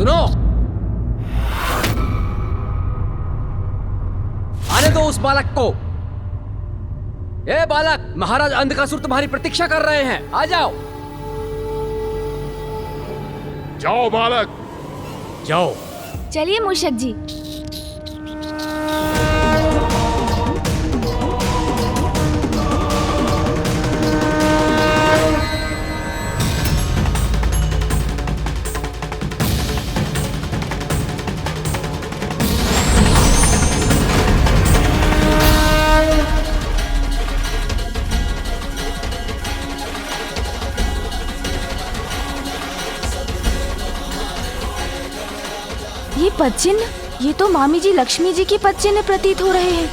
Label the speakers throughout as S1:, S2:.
S1: सुनो, आने दो उस बालक को। ए बालक, महाराज अंधकासुर तुम्हारी प्रतीक्षा कर रहे हैं, आ जाओ।
S2: जाओ बालक, जाओ।
S3: चलिए मूषक जी। ये पदचिन्ह, ये तो मामी जी लक्ष्मी जी की पदचिन्ह प्रतीत हो रहे हैं।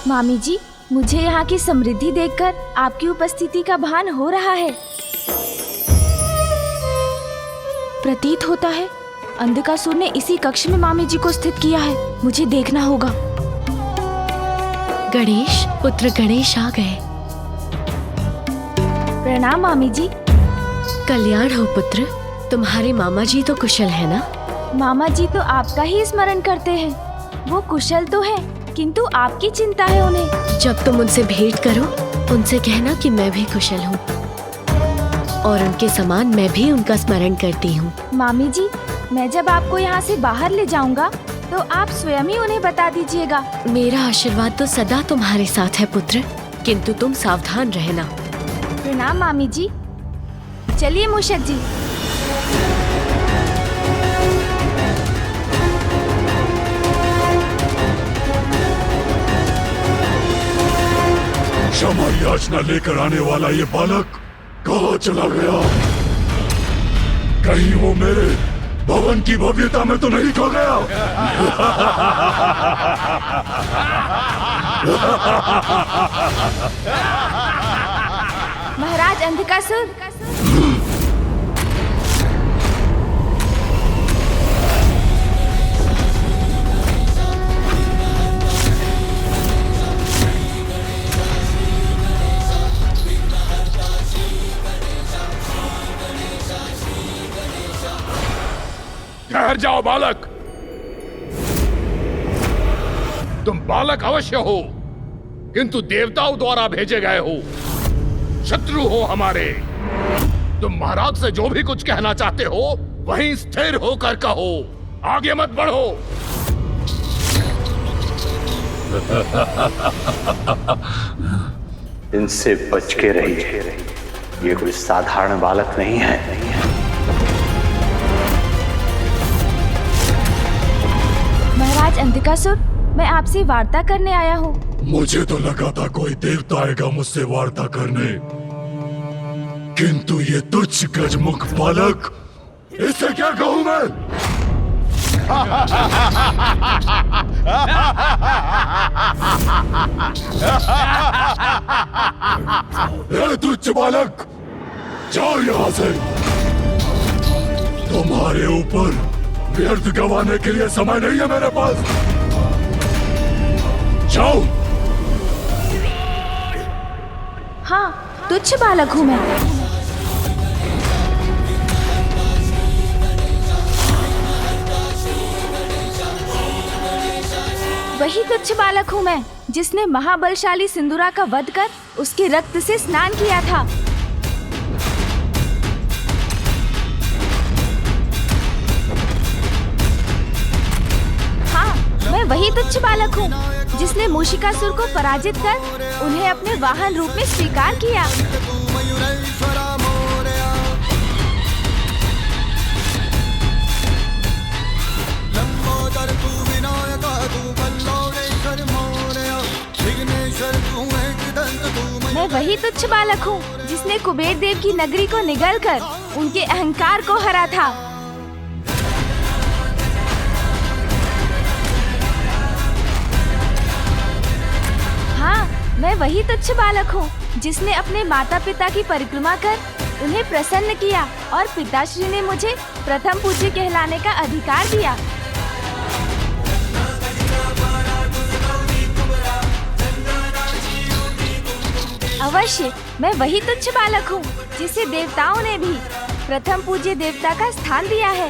S3: मामी जी, मुझे यहाँ की समृद्धि देखकर आपकी उपस्थिति का भान हो रहा है। प्रतीत होता है अंधकासुर ने इसी कक्ष में मामी जी को स्थित किया है। मुझे देखना होगा।
S4: गणेश, पुत्र गणेश आ गए।
S3: प्रणाम मामी जी।
S4: कल्याण हो पुत्र। तुम्हारे मामा जी तो कुशल है ना?
S3: मामा जी तो आपका ही स्मरण करते हैं। वो कुशल तो है, किंतु आपकी चिंता है उन्हें।
S4: जब तुम उनसे भेंट करो, उनसे कहना कि मैं भी कुशल हूँ और उनके समान मैं भी उनका स्मरण करती हूँ।
S3: मामी जी, मैं जब आपको यहाँ से बाहर ले जाऊंगा तो आप स्वयं ही उन्हें बता दीजिएगा।
S4: मेरा आशीर्वाद तो सदा तुम्हारे साथ है पुत्र, किंतु तुम सावधान रहना।
S3: प्रणाम मामी जी। चलिए मूषक जी।
S2: क्षमा याचना लेकर आने वाला ये बालक कहाँ चला गया? कहीं वो मेरे भवन की भव्यता में तो नहीं खो गया?
S3: महाराज अंधकासुर,
S2: ठहर जाओ बालक। तुम बालक अवश्य हो, किंतु देवताओं द्वारा भेजे गए हो, शत्रु हो हमारे। तुम महाराज से जो भी कुछ कहना चाहते हो वहीं स्थिर होकर कहो, आगे मत बढ़ो।
S5: इनसे बच के रहिए, ये कोई साधारण बालक नहीं है।
S3: महाराज अंधकासुर, मैं आपसे वार्ता करने आया हूँ।
S2: मुझे तो लगा था कोई देवता आएगा मुझसे वार्ता करने, किंतु ये तुच्छ गजमुख बालक, इसे क्या कहूँ मैं? ए तुच्छ बालक, जाओ यहाँ से। तुम्हारे ऊपर व्यर्थ गंवाने के लिए समय नहीं है मेरे पास। जाओ।
S3: हाँ, तुच्छ बालक हूँ मैं। वही तुच्छ बालक हूँ मैं, जिसने महाबलशाली सिंदूरा का वध कर उसके रक्त से स्नान किया था। मैं वही तुच्छ बालक हूँ, जिसने मूषिकासुर को पराजित कर उन्हें अपने वाहन रूप में स्वीकार किया। मैं वही तुच्छ बालक हूँ, जिसने कुबेर देव की नगरी को निगलकर उनके अहंकार को हरा था। मैं वही तुच्छ बालक हूँ, जिसने अपने माता पिता की परिक्रमा कर उन्हें प्रसन्न किया और पिताश्री ने मुझे प्रथम पूज्य कहलाने का अधिकार दिया। अवश्य मैं वही तुच्छ बालक हूँ, जिसे देवताओं ने भी प्रथम पूज्य देवता का स्थान दिया है।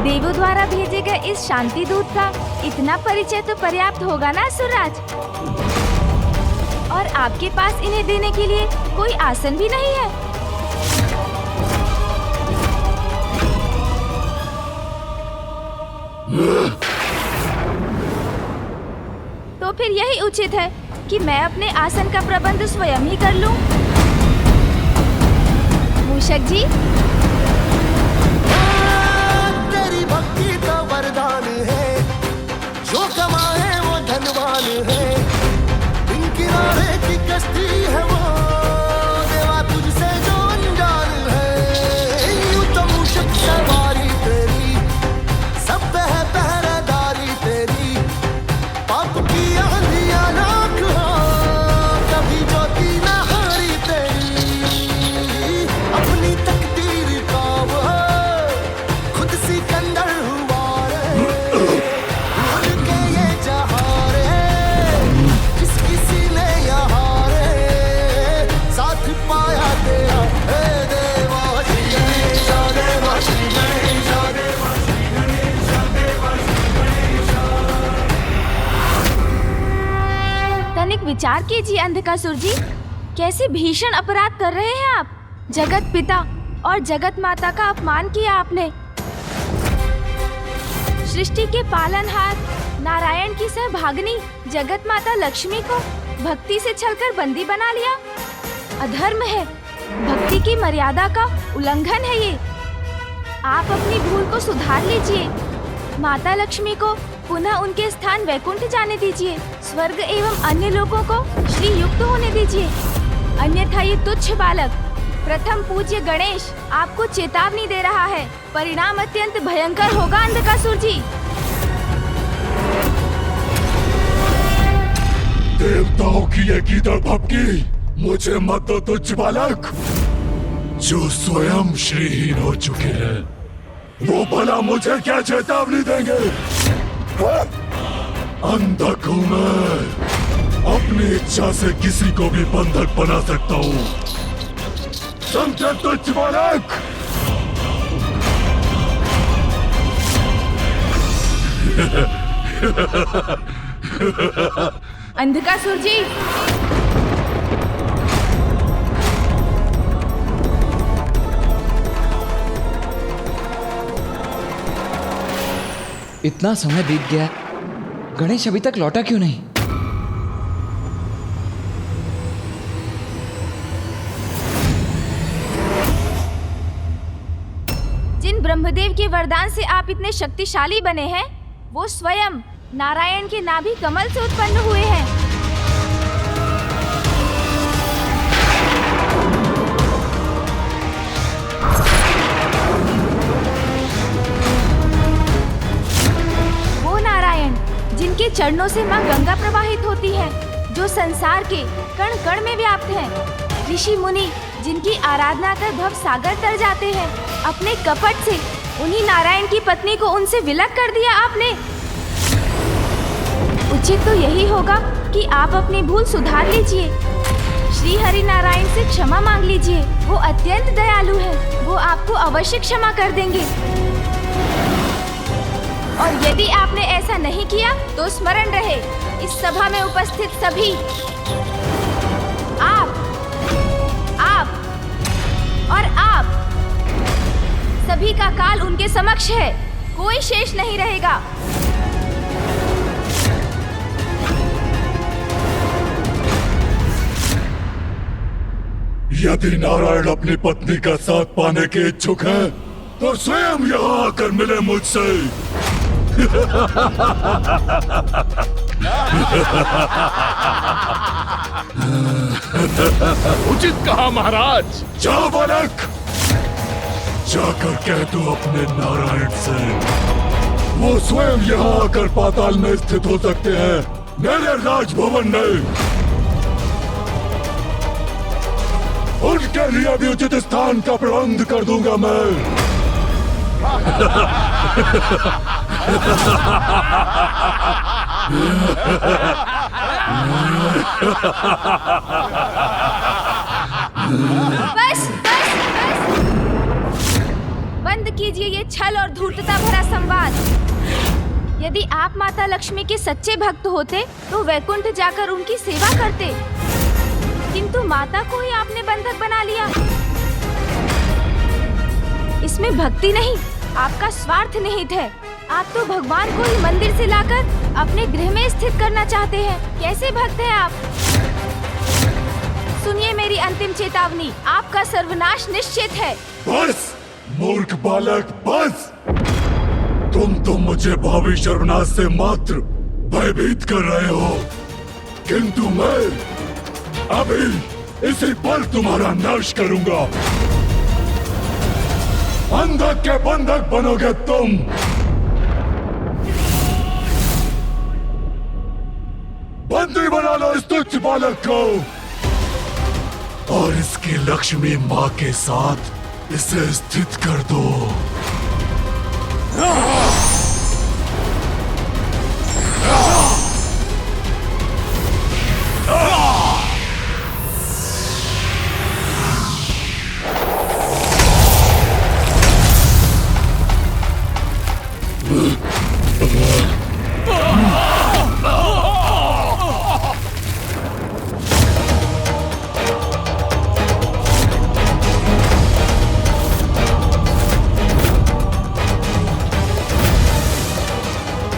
S3: देवों द्वारा भेजे गए इस शांति दूत का इतना परिचय तो पर्याप्त होगा ना असुरराज? और आपके पास इन्हें देने के लिए कोई आसन भी नहीं है। तो फिर यही उचित है कि मैं अपने आसन का प्रबंध स्वयं ही कर लूं। मूषक जी,
S6: तेरी भक्ति का वरदान है, जो कमाए वो धनवान है, बिन किनारे की कश्ती है वो, देवा तुझसे जो अनजान है। यूं तो मूषक सवारी तेरी, सब पे है पहरेदारी तेरी, पाप की आंधियां लाख हो, कभी ज्योति न हारी तेरी, अपनी तकदीर का वो खुद सिकंदर हुआ रे, भूल के ये जहां रे, किस ने यहाँ रे, साथ पाया तेरा हे देवा श्री गणेश, देवा श्री गणेश, देवा श्री गणेश, देवा श्री गणेश।
S3: तनिक विचार कीजिए अंधकासुर जी, कैसे भीषण अपराध कर रहे हैं आप। जगत पिता और जगत माता का अपमान किया आपने। सृष्टि के पालनहार नारायण की सहभागिनी जगत माता लक्ष्मी को भक्ति से छलकर बंदी बना लिया। अधर्म है, भक्ति की मर्यादा का उल्लंघन है ये। आप अपनी भूल को सुधार लीजिए। माता लक्ष्मी को पुनः उनके स्थान वैकुंठ जाने दीजिए। स्वर्ग एवं अन्य लोगों को श्री युक्त होने दीजिए, अन्यथा ये तुच्छ बालक प्रथम पूज्य गणेश आपको चेतावनी दे रहा है। परिणाम अत्यंत भयंकर होगा अंधकासुर जी।
S2: देवताओं की ये गीदड़ भपकी मुझे मत दो तुच्छ बालक, जो स्वयं श्रीहीन हो चुके हैं, वो भला मुझे क्या चेतावनी देंगे? अंधक हूं मैं, अपनी इच्छा से किसी को भी बंधक बना सकता हूँ। समझे तुच्छ बालक?
S3: अंधकासुर जी,
S1: इतना समय बीत गया, गणेश अभी तक लौटा क्यों नहीं?
S3: जिन ब्रह्मदेव के वरदान से आप इतने शक्तिशाली बने हैं, वो स्वयं नारायण के नाभि कमल से उत्पन्न हुए हैं। वो नारायण जिनके चरणों से मां गंगा प्रवाहित होती है, जो संसार के कण कण में व्याप्त है। ऋषि मुनि जिनकी आराधना कर भव सागर तर जाते हैं। अपने कपट से उन्हीं नारायण की पत्नी को उनसे विलग कर दिया आपने। उचित तो यही होगा कि आप अपनी भूल सुधार लीजिए। श्री हरि नारायण से क्षमा मांग लीजिए, वो अत्यंत दयालु है, वो आपको अवश्य क्षमा कर देंगे। और यदि आपने ऐसा नहीं किया तो स्मरण रहे, इस सभा में उपस्थित सभी, आप और आप सभी का काल उनके समक्ष है, कोई शेष नहीं रहेगा।
S2: यदि नारायण अपनी पत्नी का साथ पाने के इच्छुक है, तो स्वयं यहाँ आकर मिले मुझसे। उचित कहा महाराज। जाओ बालक, जाकर कह दो अपने नारायण से, वो स्वयं यहाँ आकर पाताल में स्थित हो सकते हैं, मेरे राजभवन में। उनके लिए भी उचित स्थान का प्रबंध कर दूंगा मैं।
S3: बस बस बस, बंद कीजिए ये छल और धूर्तता भरा संवाद। यदि आप माता लक्ष्मी के सच्चे भक्त होते तो वैकुंठ जाकर उनकी सेवा करते, किंतु माता को ही आपने बंधक बना लिया। इसमें भक्ति नहीं, आपका स्वार्थ निहित है। आप तो भगवान को ही मंदिर से लाकर अपने गृह में स्थित करना चाहते हैं। कैसे भक्त हैं आप? सुनिए मेरी अंतिम चेतावनी, आपका सर्वनाश निश्चित है।
S7: बस मूर्ख बालक, बस। तुम तो मुझे भावी सर्वनाश से मात्र भयभीत कर रहे हो, किंतु मैं अभी इसी पल तुम्हारा नाश करूंगा। बंधक के बंधक बनोगे तुम। बंदी बना लो इस तुच्छ बालक को और इसकी लक्ष्मी माँ के साथ इसे स्थित कर दो।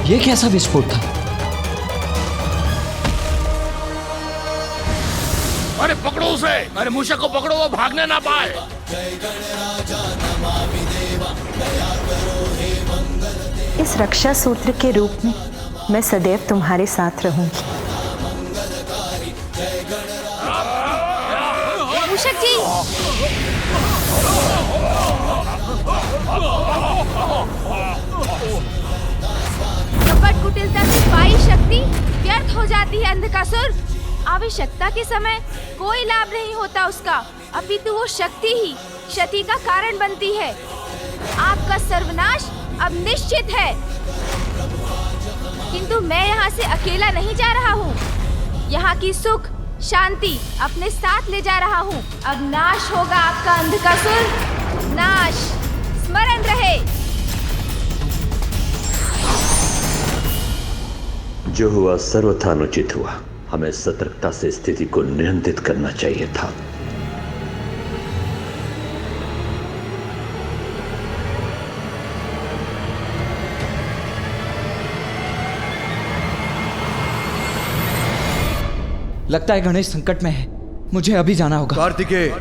S1: ये कैसा विस्फोट था?
S2: अरे पकड़ो उसे, अरे मूषक को पकड़ो, वो भागने ना पाए।
S8: इस रक्षा सूत्र के रूप में मैं सदैव तुम्हारे साथ रहूंगी।
S3: मूषक जी, कपट कुटिलता से पाई शक्ति व्यर्थ हो जाती है अंधकासुर। आवश्यकता के समय कोई लाभ नहीं होता उसका, अपितु वो शक्ति ही क्षति का कारण बनती है। आपका सर्वनाश अब निश्चित है, किंतु मैं यहाँ से अकेला नहीं जा रहा हूँ। यहाँ की सुख शांति अपने साथ ले जा रहा हूँ। अब नाश होगा आपका अंधकासुर, नाश। स्मरण रहे।
S5: जो हुआ सर्वथा अनुचित हुआ। हमें सतर्कता से स्थिति को नियंत्रित करना चाहिए था।
S1: लगता है गणेश संकट में है, मुझे अभी जाना होगा।
S9: कार्तिकेय,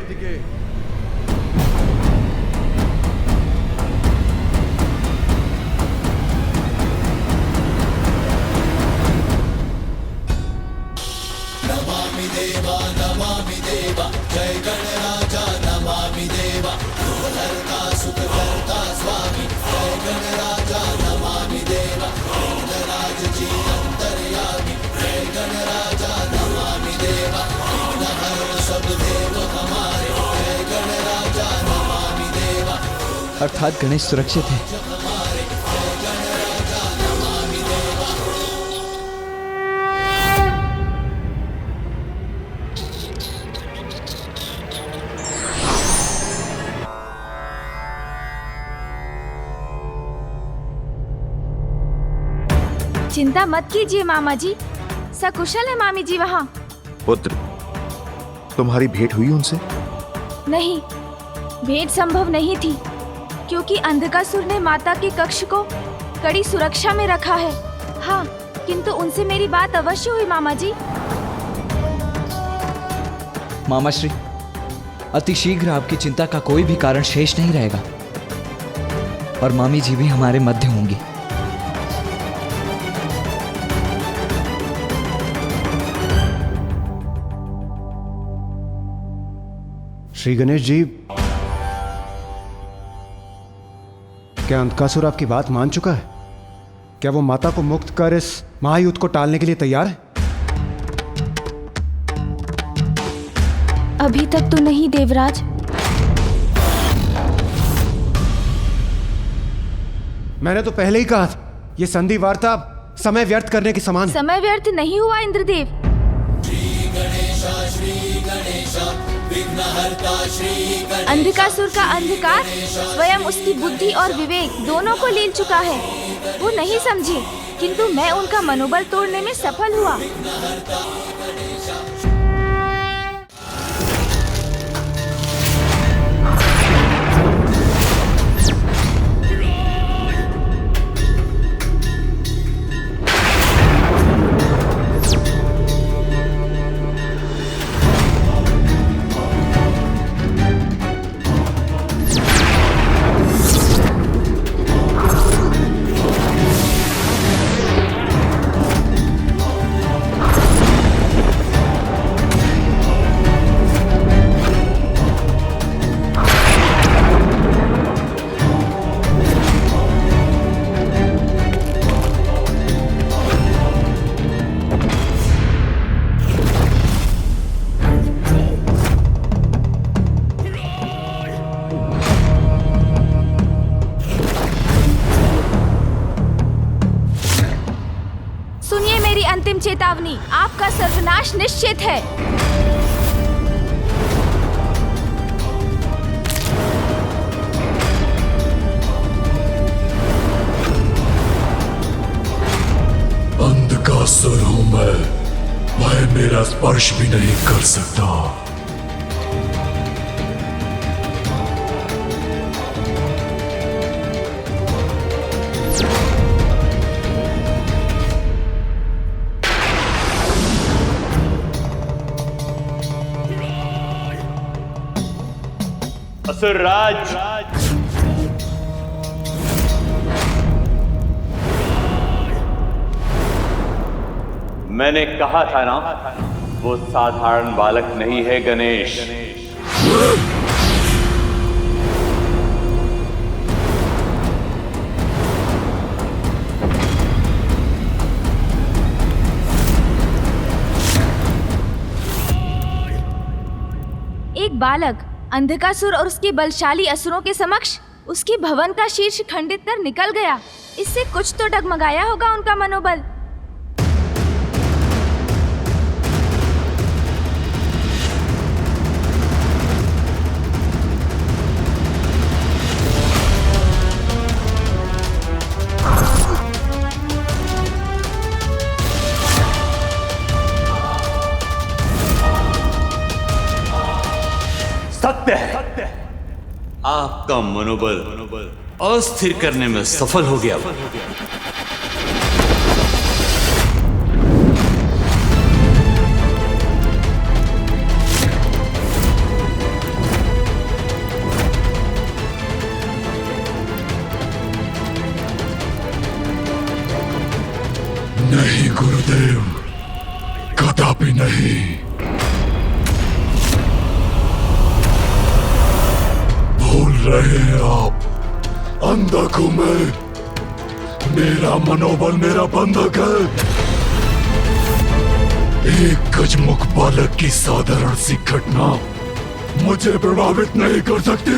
S1: अर्थात गणेश सुरक्षित है।
S3: चिंता मत कीजिए मामा जी, सकुशल है मामी जी वहाँ।
S9: पुत्र, तुम्हारी भेंट हुई उनसे?
S3: नहीं, भेंट संभव नहीं थी, क्योंकि अंधकासुर ने माता के कक्ष को कड़ी सुरक्षा में रखा है। हाँ, किंतु उनसे मेरी बात अवश्य हुई मामा जी।
S1: मामा श्री, अति शीघ्र आपकी चिंता का कोई भी कारण शेष नहीं रहेगा और मामी जी भी हमारे मध्य होंगी।
S10: श्री गणेश जी, क्या अंधकासुर आपकी बात मान चुका है? क्या वो माता को मुक्त कर इस महायुद्ध को टालने के लिए तैयार है?
S3: अभी तक तो नहीं देवराज।
S10: मैंने तो पहले ही कहा था, ये संधि वार्ता समय व्यर्थ करने के समान है।
S3: समय व्यर्थ नहीं हुआ इंद्रदेव। अंधकासुर का अंधकार स्वयं उसकी बुद्धि और विवेक दोनों को लील चुका है। वो नहीं समझे, किंतु मैं उनका मनोबल तोड़ने में सफल हुआ। अंतिम चेतावनी, आपका सर्वनाश निश्चित है।
S7: अंधकासुर हूं मैं, वह मेरा स्पर्श भी नहीं कर सकता।
S11: असुरराज, मैंने कहा था ना, वो साधारण बालक नहीं है गणेश।
S3: एक बालक अंधकासुर और उसके बलशाली असुरों के समक्ष उसकी भवन का शीर्ष खंडित कर निकल गया। इससे कुछ तो डगमगाया होगा उनका मनोबल।
S11: सत्य है, आपका मनोबल अस्थिर करने में सफल हो गया।
S7: नहीं गुरुदेव, कदापि नहीं। भूल रहे हैं आप, अंधक हूं मैं। मेरा मनोबल मेरा बंधक है। एक गजमुख बालक की साधारण सी घटना मुझे प्रभावित नहीं कर सकती।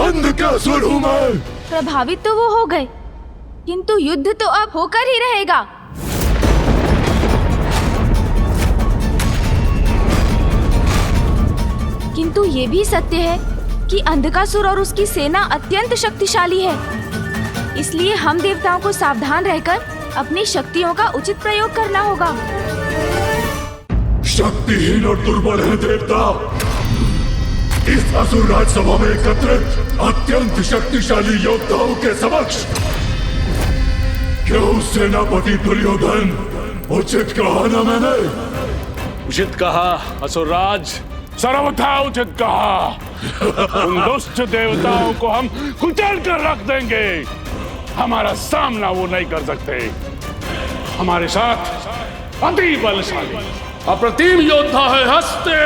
S7: अंधकासुर हूं मैं।
S3: प्रभावित तो वो हो गए, किंतु युद्ध तो अब होकर ही रहेगा। किंतु ये भी सत्य है कि अंधकासुर और उसकी सेना अत्यंत शक्तिशाली है। इसलिए हम देवताओं को सावधान रहकर अपनी शक्तियों का उचित प्रयोग करना होगा।
S7: शक्तिहीन और दुर्बल है देवता। इस असुर राजसभा में एकत्रित अत्यंत शक्तिशाली योद्धाओं के समक्ष क्यों सेनापति दुर्योधन, उचित कहा ना मैंने?
S2: उचित कहा असुरराज, सर्वथा उचित कहा। उन दुष्ट देवताओं को हम कुचल कर रख देंगे। हमारा सामना वो नहीं कर सकते। हमारे साथ अति बलशाली अप्रतिम योद्धा है हस्ते।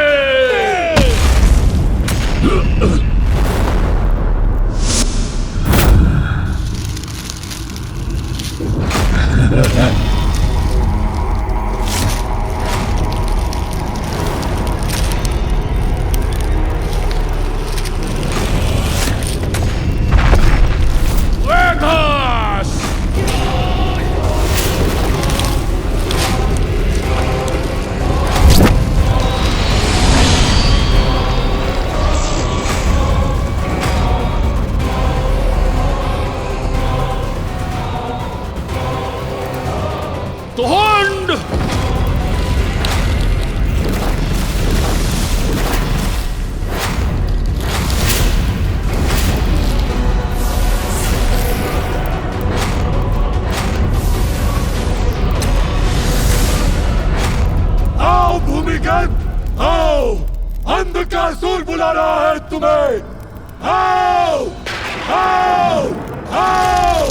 S2: तुहुंड।
S7: आओ भूमिगत, आओ, अंधकासुर बुला रहा है तुम्हें। आओ, आओ, आओ।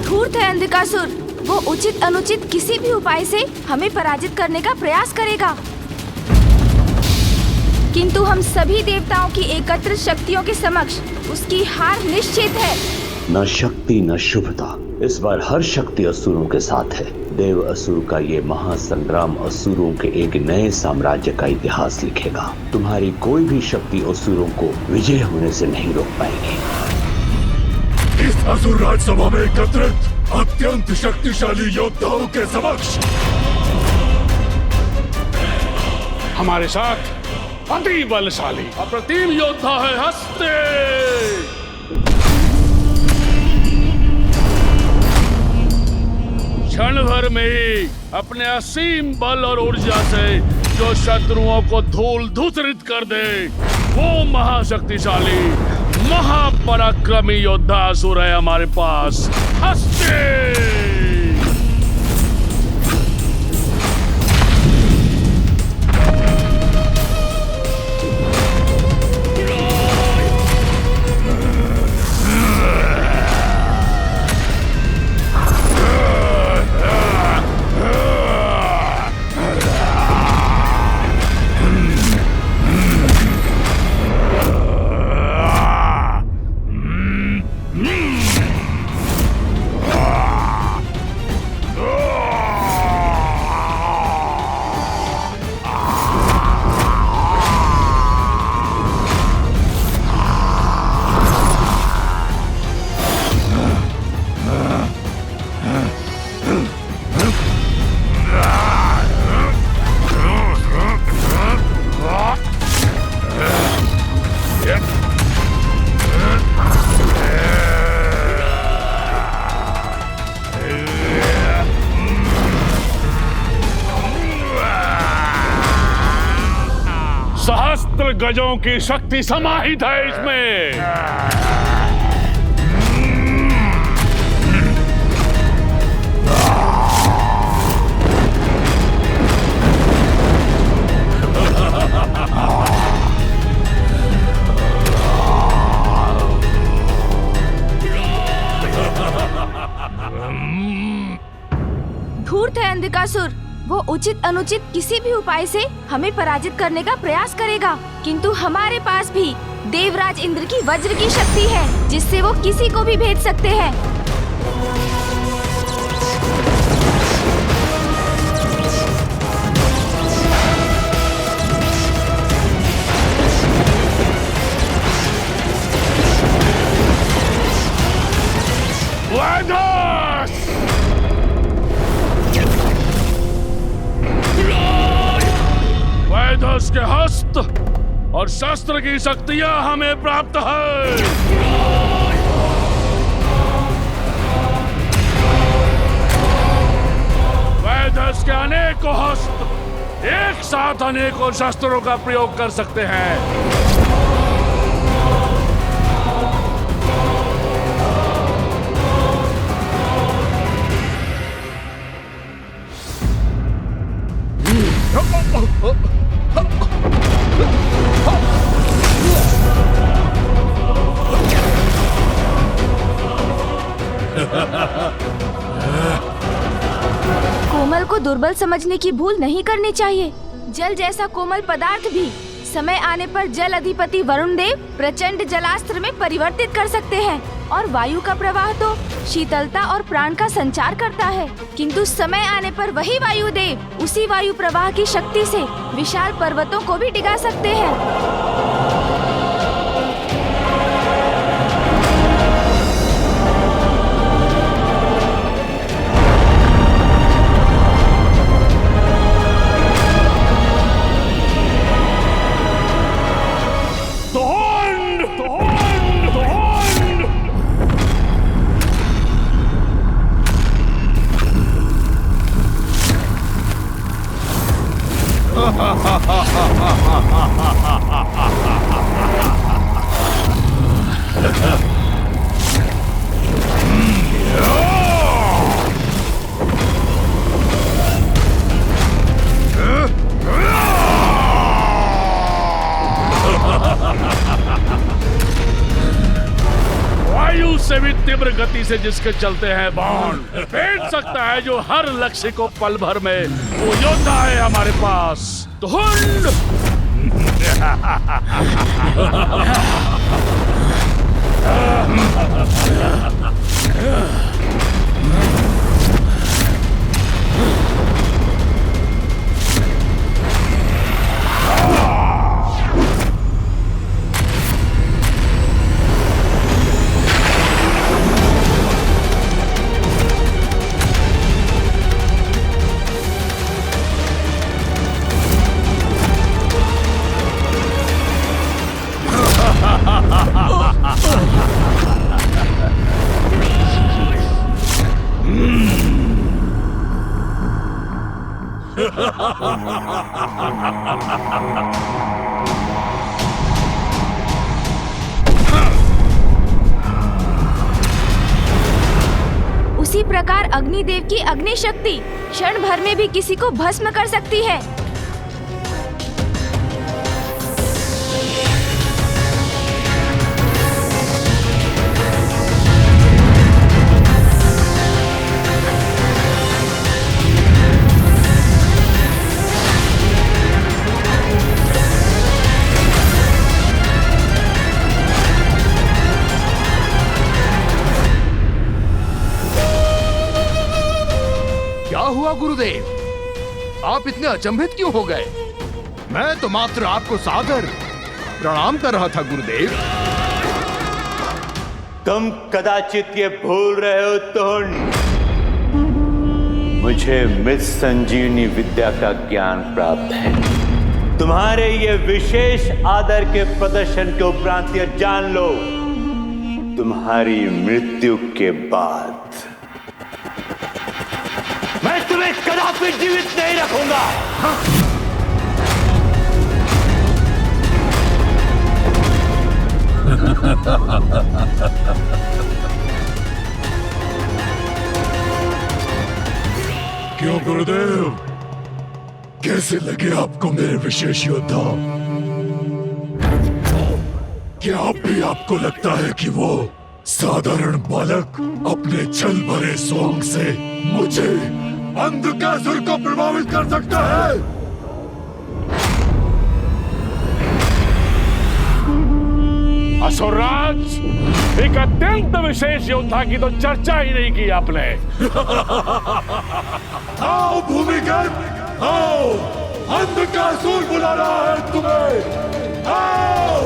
S3: धूर्त है अंधकासुर, वो उचित अनुचित किसी भी उपाय से हमें पराजित करने का प्रयास करेगा। किंतु हम सभी देवताओं की एकत्र शक्तियों के समक्ष उसकी हार निश्चित है।
S5: न शक्ति न शुभता, इस बार हर शक्ति असुरों के साथ है। देव असुर का ये महासंग्राम असुरों के एक नए साम्राज्य का इतिहास लिखेगा। तुम्हारी कोई भी शक्ति असुरों को विजय होने से नहीं रोक पाएगी।
S7: इस असुर राजसभा में एकत्रित अत्यंत शक्तिशाली योद्धाओं के समक्ष
S2: हमारे साथ अति बलशाली अप्रतिम योद्धा है हस्ते। क्षण भर में ही अपने असीम बल और ऊर्जा से जो शत्रुओं को धूल धूसरित कर दे, वो महाशक्तिशाली महापराक्रमी योद्धा असुर है हमारे पास, हस्ते। सहस्त्र गजों की शक्ति समाहित है इसमें।
S3: धूर्त है अंधकासुर, वो उचित अनुचित किसी भी उपाय से हमें पराजित करने का प्रयास करेगा। किंतु हमारे पास भी देवराज इंद्र की वज्र की शक्ति है, जिससे वो किसी को भी भेद सकते हैं।
S2: वैदस के हस्त और शस्त्र की शक्तियां हमें प्राप्त है। वैदस के अनेकों हस्त एक साथ अनेकों शस्त्रों का प्रयोग कर सकते हैं।
S3: कोमल को दुर्बल समझने की भूल नहीं करनी चाहिए। जल जैसा कोमल पदार्थ भी समय आने पर जल अधिपति वरुण देव प्रचंड जलास्त्र में परिवर्तित कर सकते हैं, और वायु का प्रवाह तो शीतलता और प्राण का संचार करता है। किंतु समय आने पर वही वायु देव उसी वायु प्रवाह की शक्ति से विशाल पर्वतों को भी डिगा सकते हैं।
S12: से भी तीव्र गति से जिसके चलते हैं बाण, फेंक सकता है जो हर लक्ष्य को पल भर में, वो योद्धा है हमारे पास। धुंड!
S3: उसी प्रकार अग्निदेव की अग्नि शक्ति क्षण भर में भी किसी को भस्म कर सकती है।
S2: क्या हुआ गुरुदेव? आप इतने अचंभित क्यों हो गए? मैं तो मात्र आपको सादर प्रणाम कर रहा था गुरुदेव।
S11: तुम कदाचित ये भूल रहे हो तुंड, मुझे मृत संजीवनी विद्या का ज्ञान प्राप्त है। तुम्हारे ये विशेष आदर के प्रदर्शन के उपरांत ये जान लो, तुम्हारी मृत्यु के बाद मैं तुम्हें कदापि जीवित नहीं रखूंगा।
S7: क्यों गुरुदेव, कैसे लगे आपको मेरे विशेष योद्धा? क्या अब भी आपको लगता है कि वो साधारण बालक अपने छल भरे सोंग से मुझे अंधकासुर को प्रभावित कर सकता है?
S12: असुरराज, एक अत्यंत विशेष योद्धा की तो चर्चा ही नहीं की आपने।
S7: आओ भूमिगत, आओ, अंधकासुर बुला रहा है तुम्हें। आओ!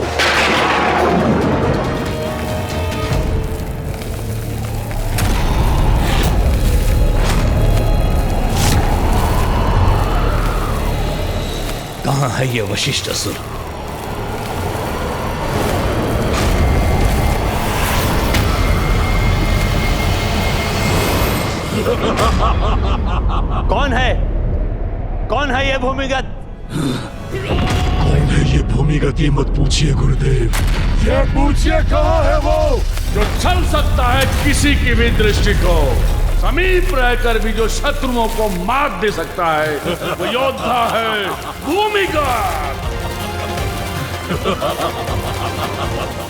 S13: कहाँ है ये वशिष्ठ असुर?
S11: कौन है? कौन है ये भूमिगत?
S7: कौन है ये भूमिगत? ये मत पूछिए गुरुदेव, ये पूछिए कहाँ है वो
S12: जो छल सकता है किसी की भी दृष्टि को, समीप रहकर भी जो शत्रुओं को मात दे सकता है, वो योद्धा है भूमिगत।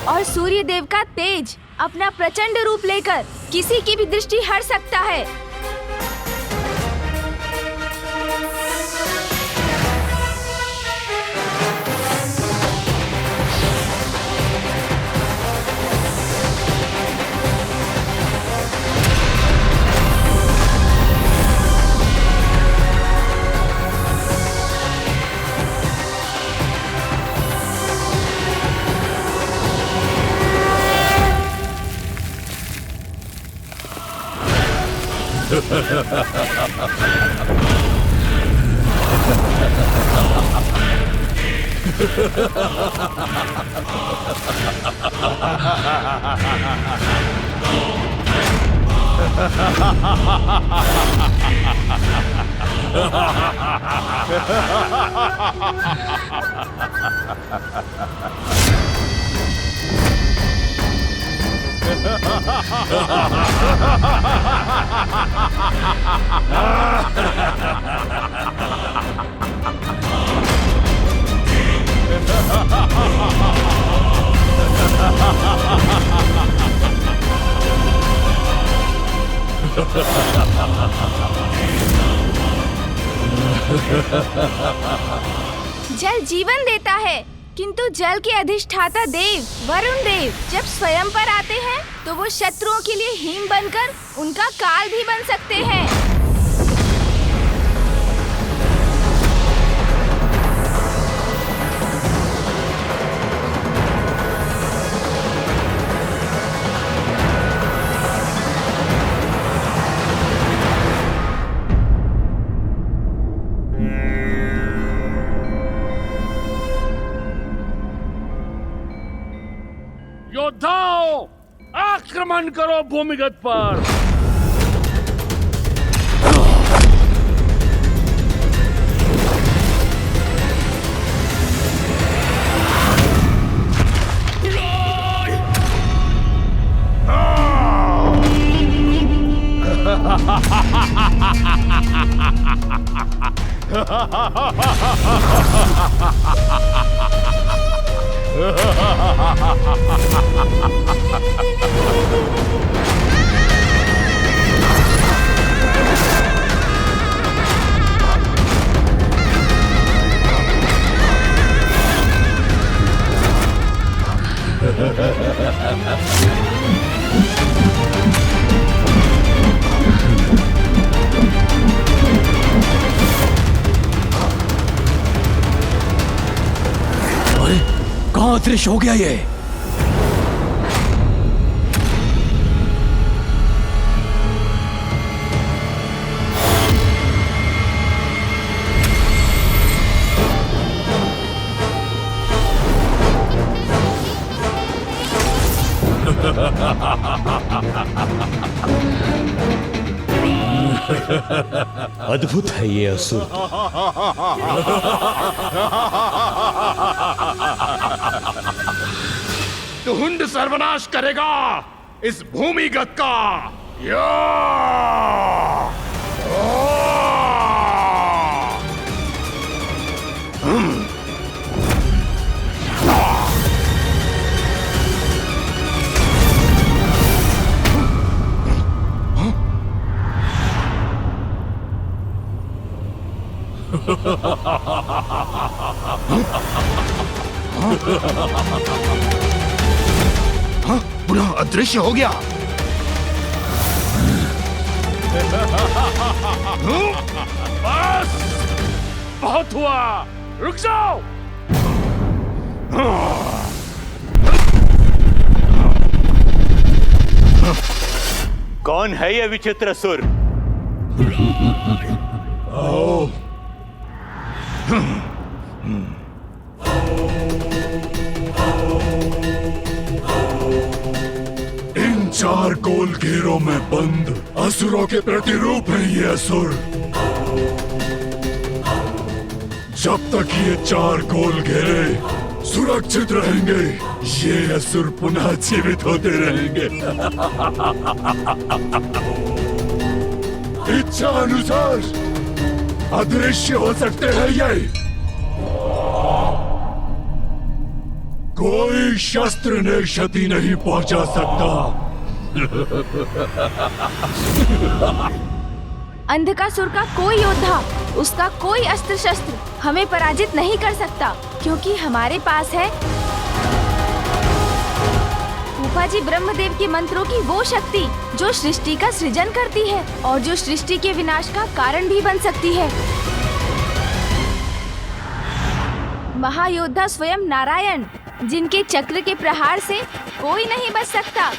S3: और सूर्य देव का तेज अपना प्रचंड रूप लेकर किसी की भी दृष्टि हट सकता है। जल जीवन देता है, किंतु जल के अधिष्ठाता देव वरुण देव जब स्वयं पर आते हैं तो वो शत्रुओं के लिए हिम बनकर उनका काल भी बन सकते हैं।
S12: योद्धाओं, आक्रमण करो भूमिगत पर।
S1: कहाँ अदृश्य हो गया ये?
S5: अद्भुत है ये असुर।
S2: धुंध सर्वनाश करेगा इस भूमिगत का। या!
S6: पुनः अदृश्य हो गया।
S12: बस बहुत हुआ, रुक जाओ।
S11: कौन है ये विचित्र असुर?
S7: आओ। इन चार गोल घेरों में बंद असुरों के प्रतिरूप है ये असुर। जब तक ये चार गोल घेरे सुरक्षित रहेंगे, ये असुर पुनः जीवित होते रहेंगे। इच्छा अनुसार अदृश्य हो सकते हैं ये। कोई शस्त्र ने क्षति नहीं पहुंचा सकता।
S3: अंधकासुर का कोई योद्धा, उसका कोई अस्त्र शस्त्र हमें पराजित नहीं कर सकता, क्योंकि हमारे पास है फूफाजी ब्रह्मदेव के मंत्रों की वो शक्ति जो सृष्टि का सृजन करती है और जो सृष्टि के विनाश का कारण भी बन सकती है। महायोद्धा स्वयं नारायण, जिनके चक्र के प्रहार से कोई नहीं बच सकता,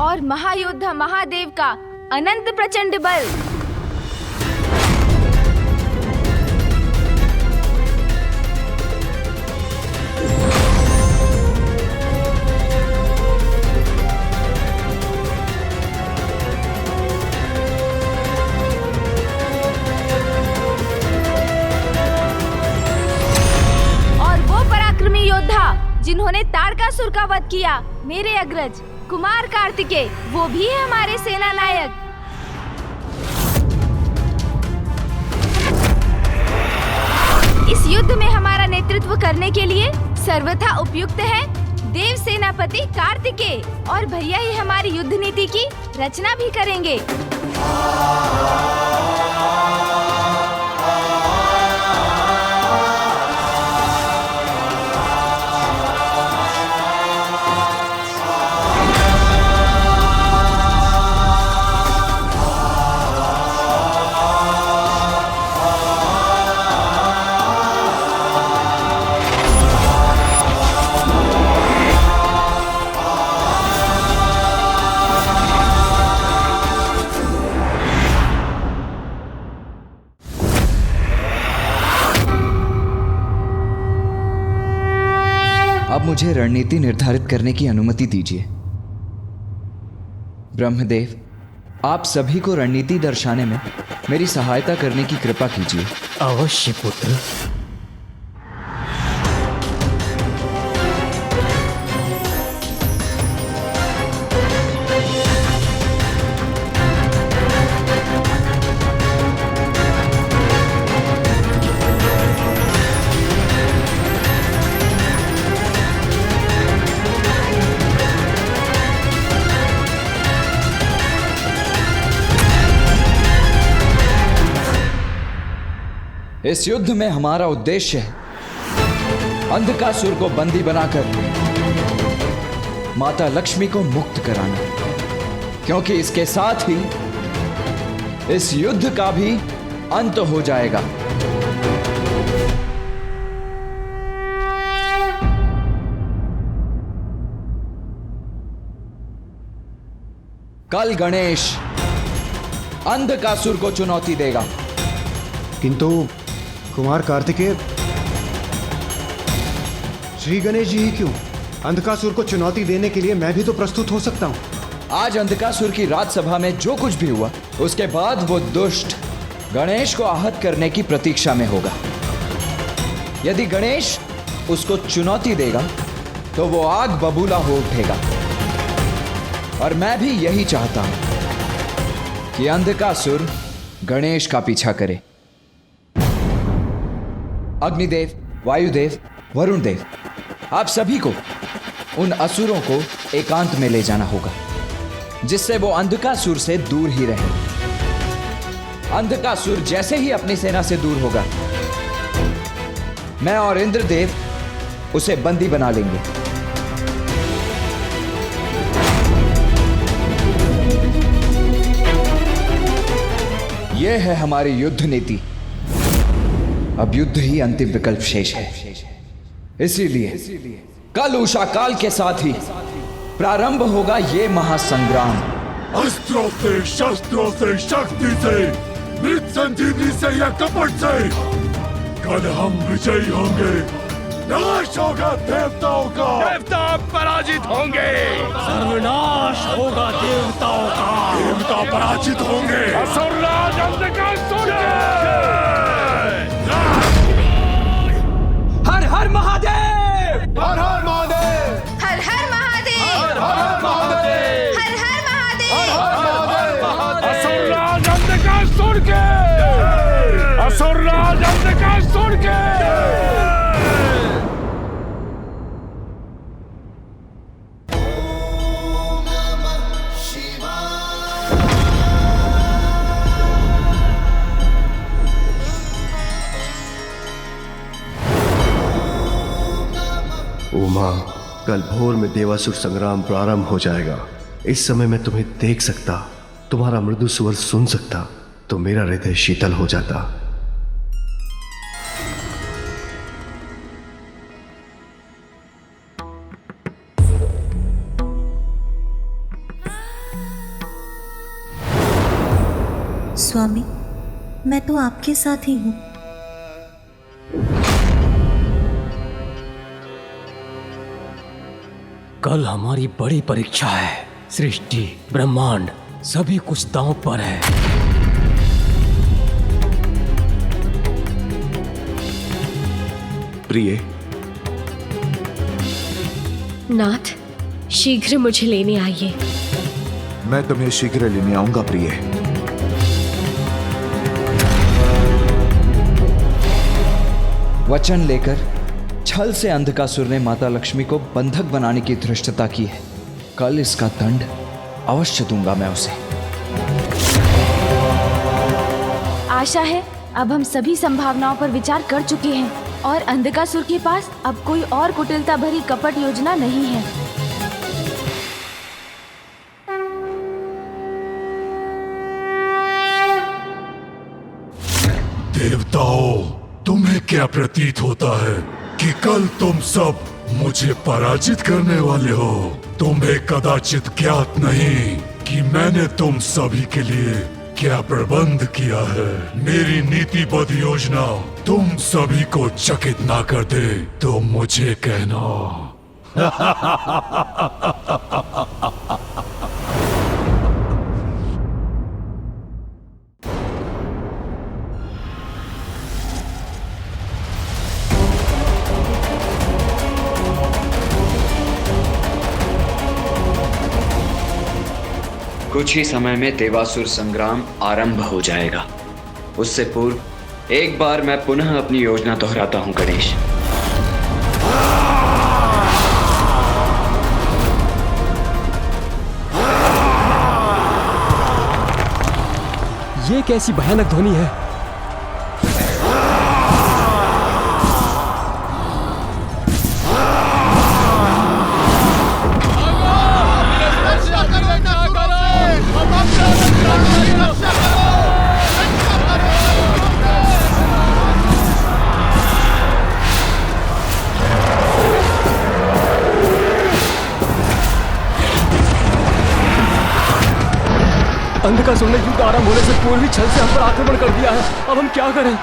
S3: और महायोद्धा महादेव का अनंत प्रचंड बल। जिन्होंने तारकासुर का वध किया, मेरे अग्रज कुमार कार्तिकेय, वो भी है हमारे सेना नायक। इस युद्ध में हमारा नेतृत्व करने के लिए सर्वथा उपयुक्त है देव सेनापति कार्तिकेय और भैया ही हमारी युद्ध नीति की रचना भी करेंगे।
S1: अब मुझे रणनीति निर्धारित करने की अनुमति दीजिए। ब्रह्मदेव, आप सभी को रणनीति दर्शाने में मेरी सहायता करने की कृपा कीजिए।
S13: अवश्य पुत्र।
S1: इस युद्ध में हमारा उद्देश्य है अंधकासुर को बंदी बनाकर माता लक्ष्मी को मुक्त कराना, क्योंकि इसके साथ ही इस युद्ध का भी अंत हो जाएगा। कल गणेश अंधकासुर को चुनौती देगा।
S10: किंतु कुमार कार्तिकेय, श्री गणेश जी ही क्यों? अंधकासुर को चुनौती देने के लिए मैं भी तो प्रस्तुत हो सकता हूं।
S1: आज अंधकासुर की राजसभा में जो कुछ भी हुआ, उसके बाद वो दुष्ट गणेश को आहत करने की प्रतीक्षा में होगा। यदि गणेश उसको चुनौती देगा तो वो आग बबूला हो उठेगा। और मैं भी यही चाहता हूं कि अंधकासुर गणेश का पीछा करे। अग्निदेव, वायुदेव, वरुण देव, आप सभी को उन असुरों को एकांत में ले जाना होगा, जिससे वो अंधकासुर से दूर ही रहे। अंधकासुर जैसे ही अपनी सेना से दूर होगा, मैं और इंद्रदेव उसे बंदी बना लेंगे। यह है हमारी युद्ध नीति। अब युद्ध ही अंतिम विकल्प शेष है। इसीलिए कल उषा काल के साथ ही प्रारंभ होगा ये महासंग्राम।
S7: अस्त्रों से, शस्त्रों से, शक्ति से, मृत संजीवनी से या कपट से कल हम विजयी होंगे। नाश होगा देवताओं का।
S2: देवता पराजित होंगे।
S13: सर्वनाश होगा देवताओं का।
S7: देवता पराजित होंगे।
S2: असुरराज अंधकासुर।
S1: हर हर महादेव,
S6: हर हर महादेव,
S3: हर हर महादेव,
S6: हर हर महादेव,
S3: हर हर महादेव।
S2: असुरराज अंधकासुर के। असुरराज अंधकासुर के।
S14: उमा, कल भोर में देवासुर संग्राम प्रारंभ हो जाएगा। इस समय मैं तुम्हें देख सकता, तुम्हारा मृदु स्वर सुन सकता, तो मेरा हृदय शीतल हो जाता।
S15: स्वामी, मैं तो आपके साथ ही हूं।
S13: कल हमारी बड़ी परीक्षा है। सृष्टि, ब्रह्मांड, सभी कुछ दांव पर है।
S9: प्रिय,
S4: नाथ, शीघ्र मुझे लेने आइए।
S9: मैं तुम्हें शीघ्र लेने आऊंगा प्रिय।
S1: वचन लेकर छल से अंधकासुर ने माता लक्ष्मी को बंधक बनाने की धृष्टता की है। कल इसका दंड अवश्य दूंगा मैं उसे।
S3: आशा है अब हम सभी संभावनाओं पर विचार कर चुके हैं और अंधकासुर के पास अब कोई और कुटिलता भरी कपट योजना नहीं है।
S7: देवताओं, तुम्हें क्या प्रतीत होता है कि कल तुम सब मुझे पराजित करने वाले हो? तुम्हें कदाचित ज्ञात नहीं कि मैंने तुम सभी के लिए क्या प्रबंध किया है। मेरी नीतिबद्ध योजना तुम सभी को चकित ना कर दे तो मुझे कहना।
S1: कुछ ही समय में देवासुर संग्राम आरंभ हो जाएगा। उससे पूर्व एक बार मैं पुनः अपनी योजना दोहराता हूं गणेश।
S13: ये कैसी भयानक ध्वनि है? अंधकासुर ने युद्ध आरंभ होने से पूर्व ही छल से हम पर आक्रमण कर दिया है। अब हम क्या करें?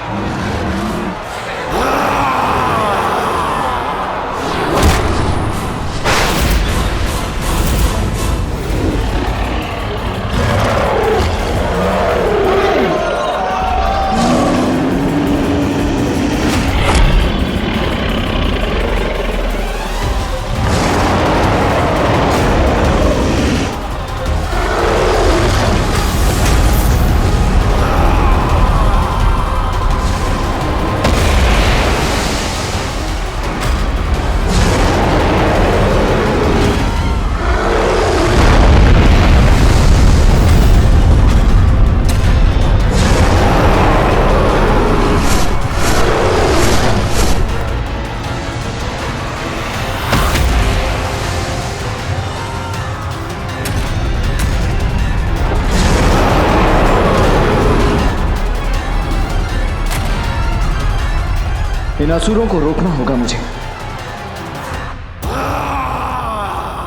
S1: इन असुरों को रोकना होगा मुझे।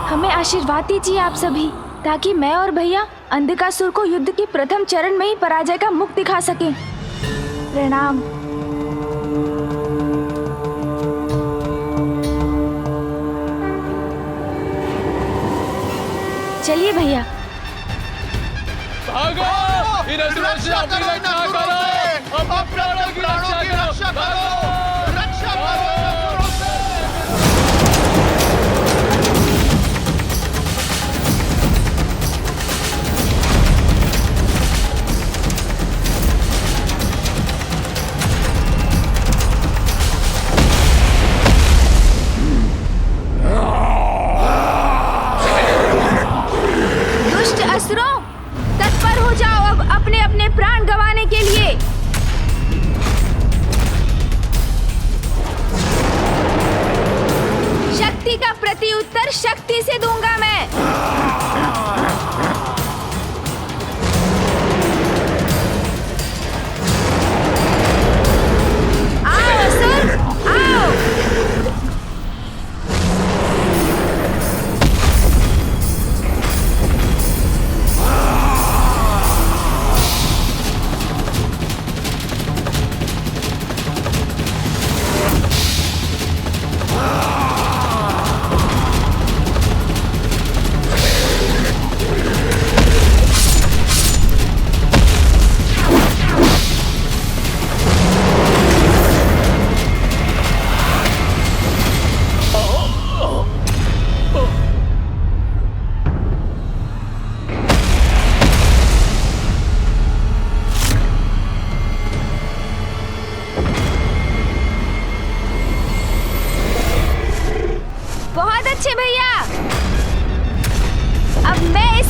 S3: हमें आशीर्वाद दीजिए आप सभी, ताकि मैं और भैया अंधकासुर को युद्ध के प्रथम चरण में ही पराजय का मुख दिखा सकें। प्रणाम। चलिए भैया।
S12: इन असुरों से अपनी रक्षा करो, अपने प्राणों की रक्षा करो।
S3: दुष्ट असुरों, तत्पर हो जाओ अब अपने अपने प्राण गंवाने के लिए। शक्ति का प्रति उत्तर शक्ति से दूंगा मैं। आओ असुर, आओ।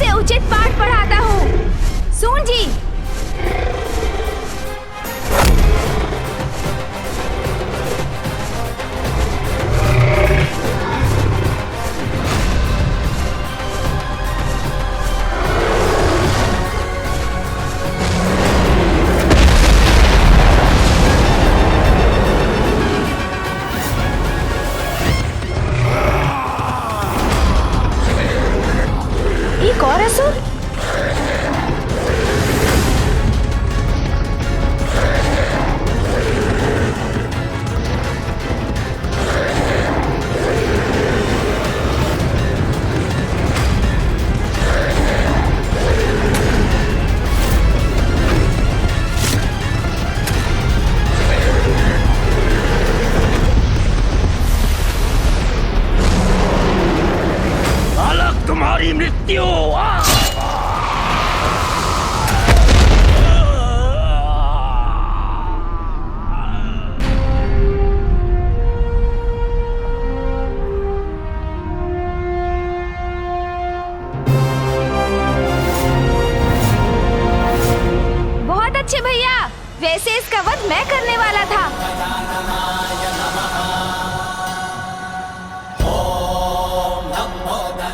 S3: उसे उचित पाठ पढ़ाता हूँ। सुन जी। एक और असुर?
S12: बालक तुम्हारी मृत्यु।
S3: बहुत अच्छे भैया, वैसे इसका वध मैं करने वाला था।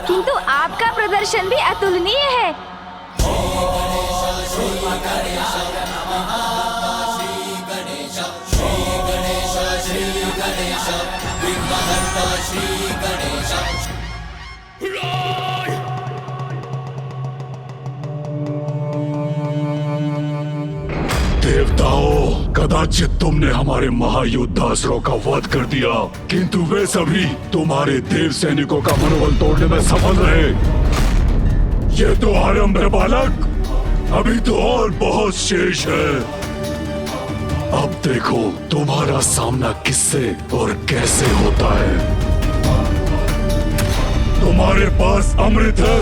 S3: किंतु आपका प्रदर्शन भी अतुलनीय है।
S7: देवताओं, कदाचित तुमने हमारे महायोद्धासुरों का वध कर दिया, किंतु वे सभी तुम्हारे देव सैनिकों का मनोबल तोड़ने में सफल रहे। ये तो आरंभ है बालक, अभी तो और बहुत शेष है। अब देखो तुम्हारा सामना किससे और कैसे होता है। तुम्हारे पास अमृत है,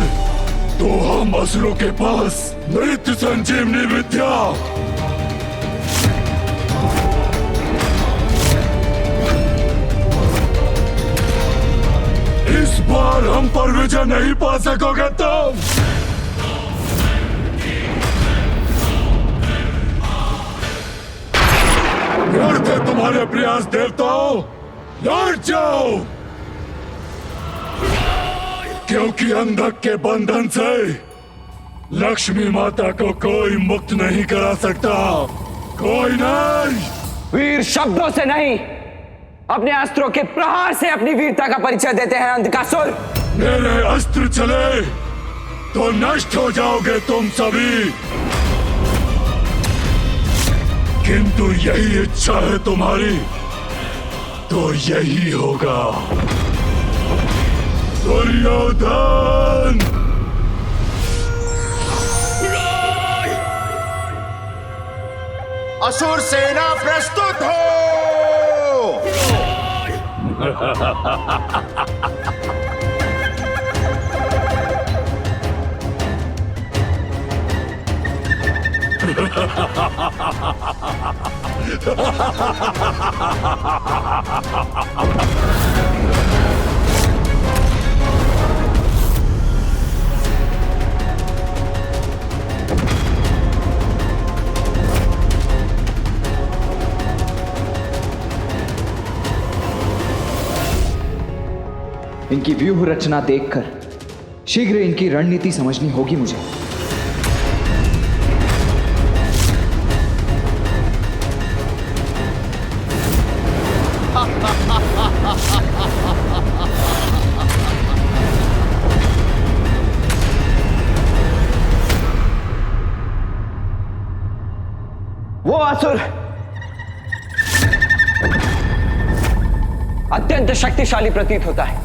S7: तो हम असुरों के पास मृत्यु संजीवनी विद्या। इस बार हम पर विजय नहीं पा सकोगे तुम। व्यर्थ है तुम्हारे प्रयास देवताओं, लौट जाओ, क्योंकि अंधक के बंधन से लक्ष्मी माता को कोई मुक्त नहीं करा सकता, कोई नहीं।
S16: वीर शब्दों से नहीं, अपने अस्त्रों के प्रहार से अपनी वीरता का परिचय देते हैं अंधकासुर।
S7: मेरे अस्त्र चले तो नष्ट हो जाओगे तुम सभी, किंतु यही इच्छा है तुम्हारी तो यही होगा। दुर्योधन!
S9: असुर सेना प्रस्तुत हो।
S1: इनकी व्यूह रचना देखकर शीघ्र इनकी रणनीति समझनी होगी मुझे।
S16: वो असुर अत्यंत शक्तिशाली प्रतीत होता है।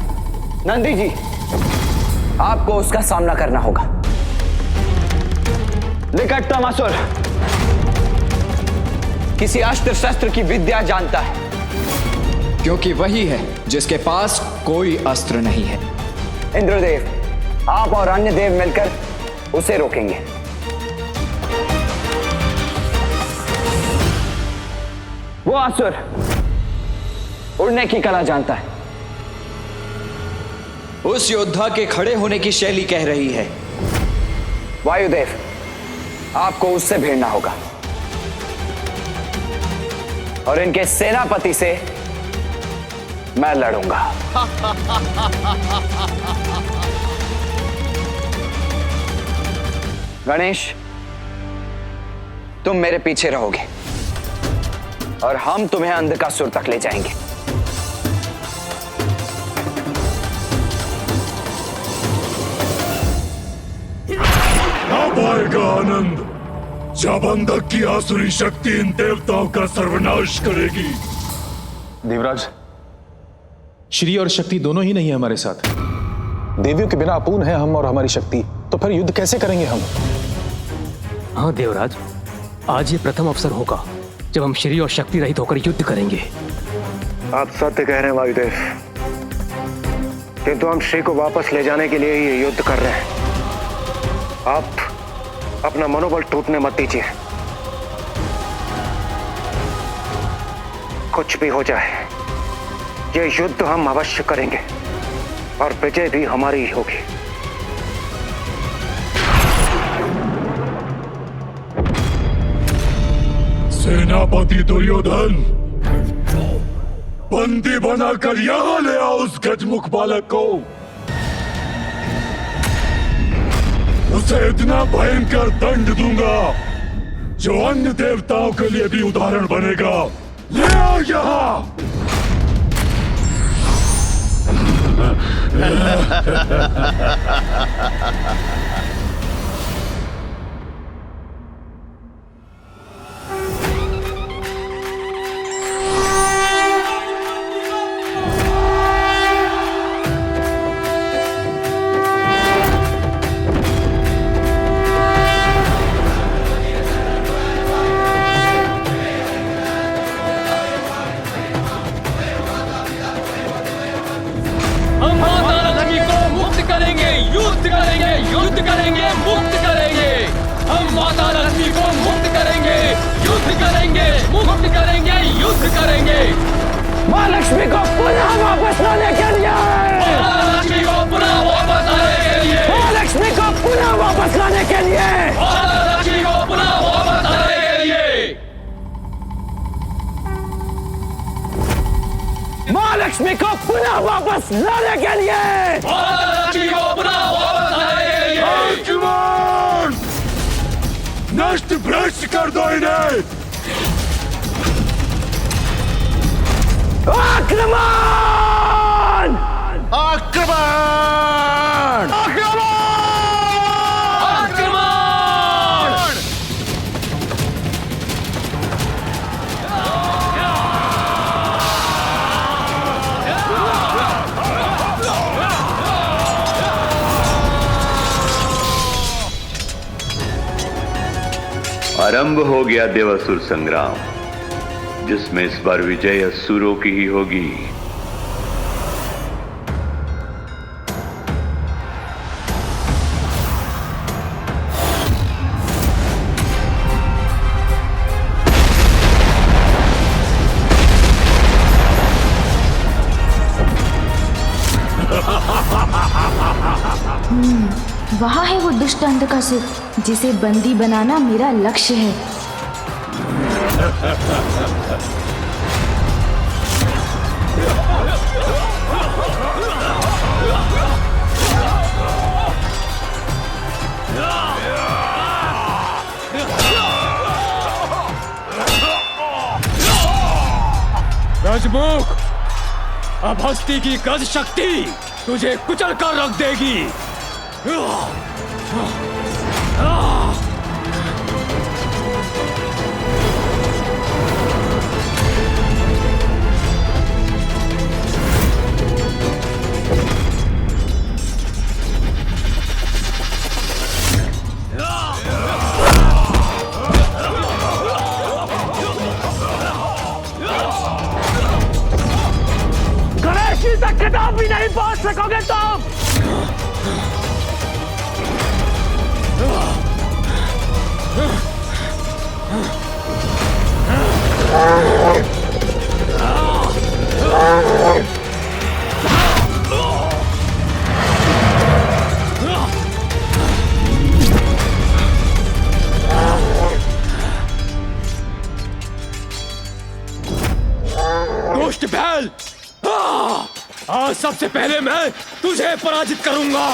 S16: नंदी जी, आपको उसका सामना करना होगा। निकटतम असुर किसी अस्त्र शस्त्र की विद्या जानता है,
S1: क्योंकि वही है जिसके पास कोई अस्त्र नहीं है।
S16: इंद्रदेव, आप और अन्य देव मिलकर उसे रोकेंगे। वो असुर उड़ने की कला जानता है।
S1: उस योद्धा के खड़े होने की शैली कह रही है
S16: वायुदेव, आपको उससे भिड़ना होगा और इनके सेनापति से मैं लड़ूंगा। गणेश, तुम मेरे पीछे रहोगे और हम तुम्हें अंधकासुर तक ले जाएंगे।
S7: अब आएगा आनंद जब अंधक की आसुरी शक्ति इन देवताओं का सर्वनाश करेगी।
S17: देवराज, श्री और शक्ति दोनों ही नहीं है हमारे साथ। देवियों के बिना अपूर्ण है हम और हमारी शक्ति, तो फिर युद्ध कैसे करेंगे हम?
S13: हाँ देवराज, आज ये प्रथम अवसर होगा जब हम श्री और शक्ति रहित होकर युद्ध करेंगे।
S14: आप सत्य कह रहे हैं वायुदेव, किंतु हम श्री को वापस ले जाने के लिए ही ये युद्ध कर रहे हैं। आप अपना मनोबल टूटने मत दीजिए। कुछ भी हो जाए, ये युद्ध हम अवश्य करेंगे और विजय भी हमारी ही होगी।
S7: सेनापति दुर्योधन, बंदी बनाकर यहां ले आओ उस गजमुख बालक को। उसे इतना भयंकर दंड दूंगा जो अन्य देवताओं के लिए भी उदाहरण बनेगा। ले आओ यहां।
S16: मां लक्ष्मी को पुनः वापस लाने के लिए, मां लक्ष्मी को पुनः वापस लाने के लिए, मां लक्ष्मी को पुनः वापस लाने के लिए, मां लक्ष्मी को पुनः वापस लाने के लिए, मां लक्ष्मी को पुनः वापस लाने के लिए, मां लक्ष्मी को पुनः वापस लाने के लिए।
S7: नष्ट भ्रष्ट कर दो इन्हें।
S16: आक्रमण!
S6: आक्रमण!
S16: आक्रमण! आक्रमण!
S5: आरंभ हो गया देवासुर संग्राम, जिसमें इस बार विजय असुरों की ही होगी।
S3: वहाँ है वो दुष्ट अंधकासुर जिसे बंदी बनाना मेरा लक्ष्य है।
S13: राजमुख, अब हस्ती की गज शक्ति तुझे कुचल कर रख देगी।
S16: गणेश जी तक किताब भी नहीं पहुंच सकोगे तुम।
S13: आज सबसे पहले मैं तुझे पराजित करूंगा।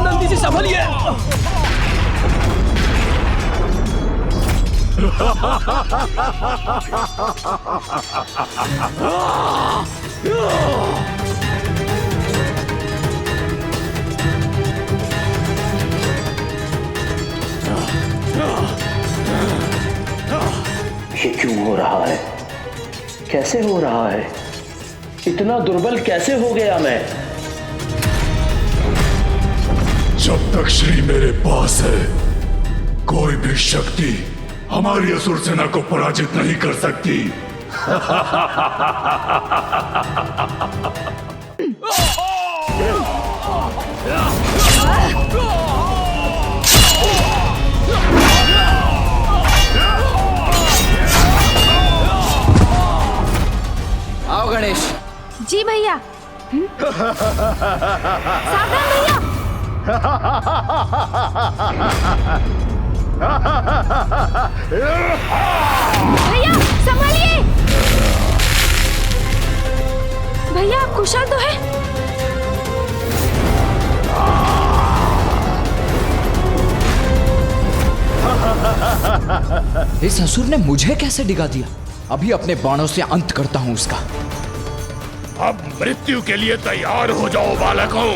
S16: नंदी जी संभलिए।
S18: ये क्यों हो रहा है? कैसे हो रहा है? इतना दुर्बल कैसे हो गया मैं?
S7: जब तक श्री मेरे पास है, कोई भी शक्ति हमारी असुर सेना को पराजित नहीं कर सकती।
S1: आओ गणेश।
S3: जी भैया। सावधान भैया। भैया संभालिए। भैया आप कुशल तो है?
S1: इस असुर ने मुझे कैसे डिगा दिया? अभी अपने बाणों से अंत करता हूं उसका।
S2: अब मृत्यु के लिए तैयार हो जाओ बालकों।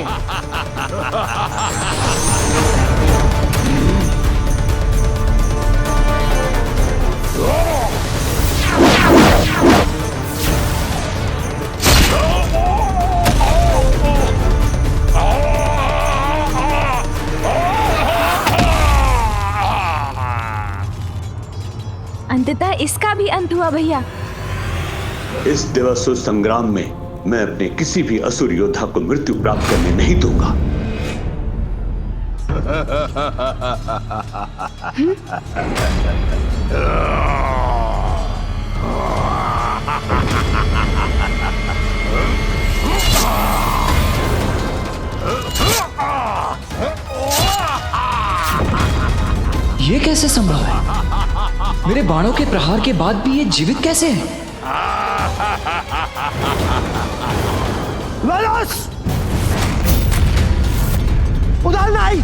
S3: अंततः इसका भी अंत हुआ भैया।
S5: इस देवासुर संग्राम में मैं अपने किसी भी असुर योद्धा को मृत्यु प्राप्त करने नहीं दूंगा।
S1: ये कैसे संभव है? मेरे बाणों के प्रहार के बाद भी ये जीवित कैसे है?
S16: उदाल नहीं,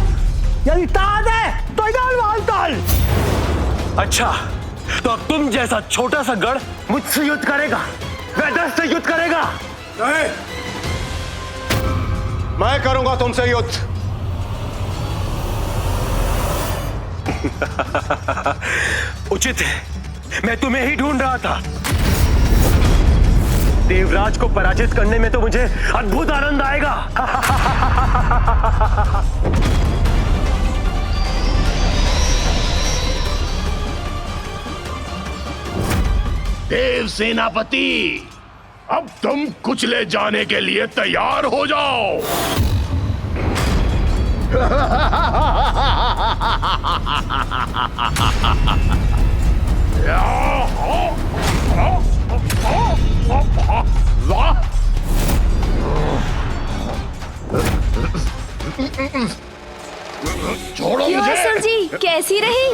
S16: यदि ताकत है तो इधर वालताल।
S13: अच्छा, तो अब तुम जैसा छोटा सा गढ़ मुझसे युद्ध करेगा? वेदस से युद्ध करेगा?
S10: नहीं, मैं करूंगा तुमसे युद्ध।
S13: उचित है, मैं तुम्हें ही ढूंढ रहा था। देवराज को पराजित करने में तो मुझे अद्भुत आनंद आएगा।
S2: देव सेनापति, अब तुम कुचले जाने के लिए तैयार हो जाओ। छोड़ो
S3: क्यों
S2: मुझे।
S3: असुर जी, कैसी रही?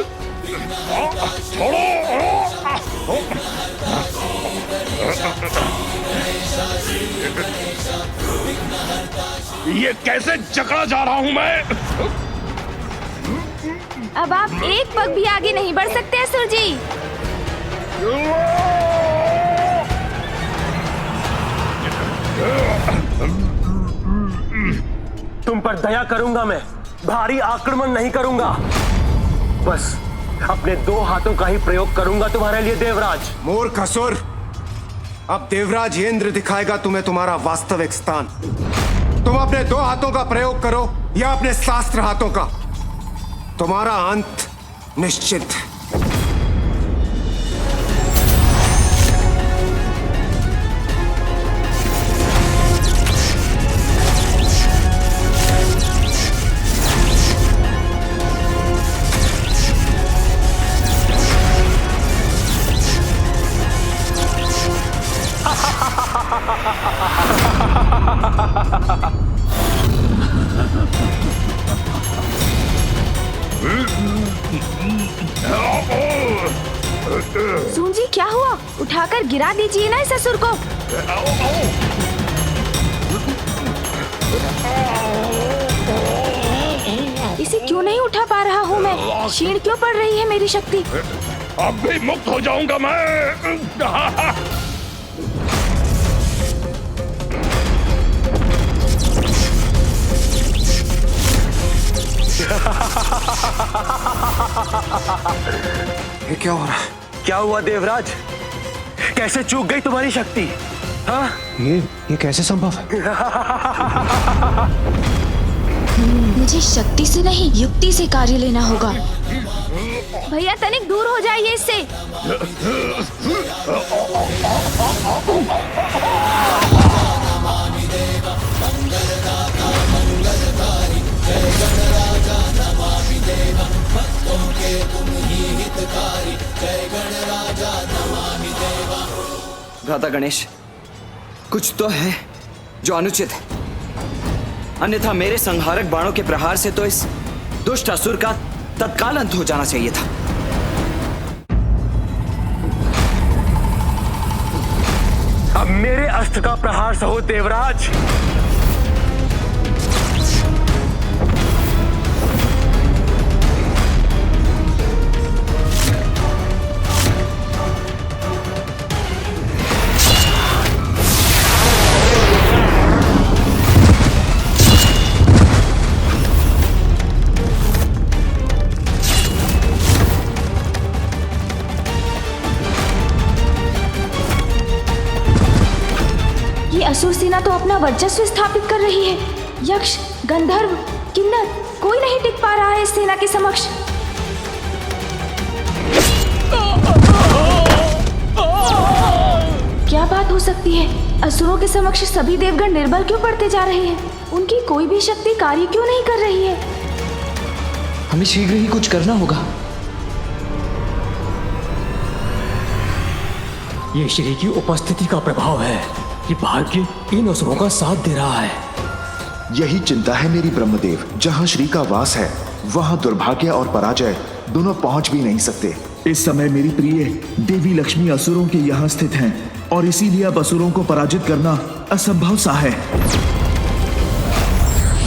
S2: छोड़ो। ये कैसे जकड़ा जा रहा हूं मैं?
S3: अब आप एक पग भी आगे नहीं बढ़ सकते असुर जी।
S13: तुम पर दया करूंगा मैं, भारी आक्रमण नहीं करूंगा। बस
S11: अपने 2 हाथों का ही प्रयोग करूंगा तुम्हारे लिए देवराज।
S10: मूर्ख असुर, अब देवराज इंद्र दिखाएगा तुम्हें तुम्हारा वास्तविक स्थान। तुम अपने 2 हाथों का प्रयोग करो या अपने शास्त्र हाथों का, तुम्हारा अंत निश्चित है।
S3: सूंजी क्या हुआ? उठाकर गिरा दीजिए ना इस असुर को। इसे क्यों नहीं उठा पा रहा हूँ मैं? क्षीण क्यों पड़ रही है मेरी शक्ति?
S2: अब भी मुक्त हो जाऊंगा मैं।
S14: ये क्या हो रहा है?
S11: क्या हुआ देवराज? कैसे चूक गई तुम्हारी शक्ति? हाँ?
S14: ये कैसे संभव है?
S3: मुझे शक्ति से नहीं, युक्ति से कार्य लेना होगा। भैया तनिक दूर हो जाइए इससे।
S1: भ्राता गणेश, कुछ तो है जो अनुचित है, अन्यथा मेरे संहारक बाणों के प्रहार से तो इस दुष्ट असुर का तत्काल अंत हो जाना चाहिए था।
S11: अब मेरे अस्त्र का प्रहार सहो देवराज।
S3: असुर सेना तो अपना वर्चस्व स्थापित कर रही है। यक्ष, गंधर्व, किन्नर, कोई नहीं टिक पा रहा है इस सेना के समक्ष। क्या बात हो सकती है? असुरों के समक्ष सभी देवगण निर्बल क्यों पड़ते जा रहे हैं? उनकी कोई भी शक्ति कार्य क्यों नहीं कर रही है?
S1: हमें शीघ्र ही कुछ करना होगा।
S13: ये श्री की उपस्थिति का प्रभाव है कि भाग्य इन असुरों का साथ दे रहा है।
S9: यही चिंता है मेरी ब्रह्मदेव। जहाँ श्री का वास है वहाँ दुर्भाग्य और पराजय दोनों पहुँच भी नहीं सकते।
S19: इस समय मेरी प्रिय देवी लक्ष्मी असुरों के यहाँ स्थित हैं और इसीलिए अब असुरों को पराजित करना असंभव सा है।